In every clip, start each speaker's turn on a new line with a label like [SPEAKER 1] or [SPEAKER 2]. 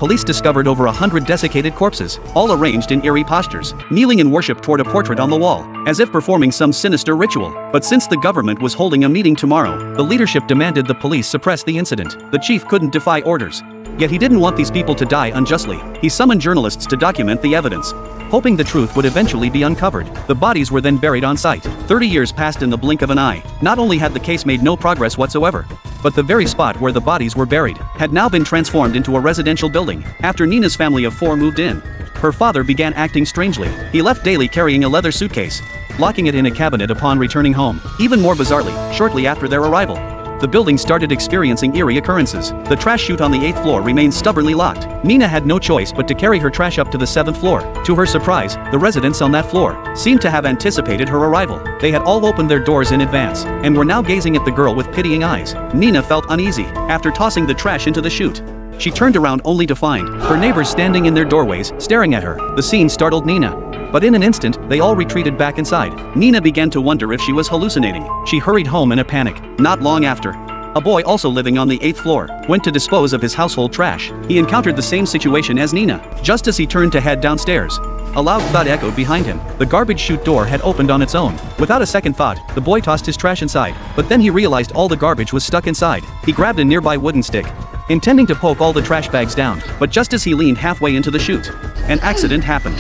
[SPEAKER 1] police discovered over 100 desiccated corpses, all arranged in eerie postures, kneeling in worship toward a portrait on the wall, as if performing some sinister ritual. But since the government was holding a meeting tomorrow, the leadership demanded the police suppress the incident. The chief couldn't defy orders. Yet he didn't want these people to die unjustly. He summoned journalists to document the evidence, hoping the truth would eventually be uncovered. The bodies were then buried on site. 30 years passed in the blink of an eye. Not only had the case made no progress whatsoever, but the very spot where the bodies were buried had now been transformed into a residential building. After Nina's family of 4 moved in, her father began acting strangely. He left daily carrying a leather suitcase, locking it in a cabinet upon returning home. Even more bizarrely, shortly after their arrival, the building started experiencing eerie occurrences. The trash chute on the 8th floor remained stubbornly locked. Nina had no choice but to carry her trash up to the 7th floor. To her surprise, the residents on that floor seemed to have anticipated her arrival. They had all opened their doors in advance, and were now gazing at the girl with pitying eyes. Nina felt uneasy. After tossing the trash into the chute, she turned around only to find her neighbors standing in their doorways, staring at her. The scene startled Nina, but in an instant, they all retreated back inside. Nina began to wonder if she was hallucinating. She hurried home in a panic. Not long after, a boy also living on the 8th floor went to dispose of his household trash. He encountered the same situation as Nina. Just as he turned to head downstairs, a loud thud echoed behind him. The garbage chute door had opened on its own. Without a second thought, the boy tossed his trash inside, but then he realized all the garbage was stuck inside. He grabbed a nearby wooden stick, intending to poke all the trash bags down, but just as he leaned halfway into the chute, an accident happened.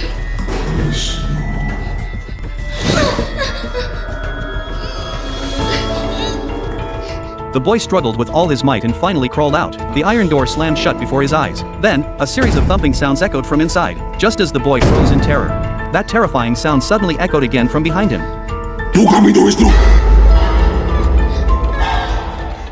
[SPEAKER 1] The boy struggled with all his might and finally crawled out. The iron door slammed shut before his eyes. Then, a series of thumping sounds echoed from inside, just as the boy froze in terror. That terrifying sound suddenly echoed again from behind him.
[SPEAKER 2] Tu camino es tú.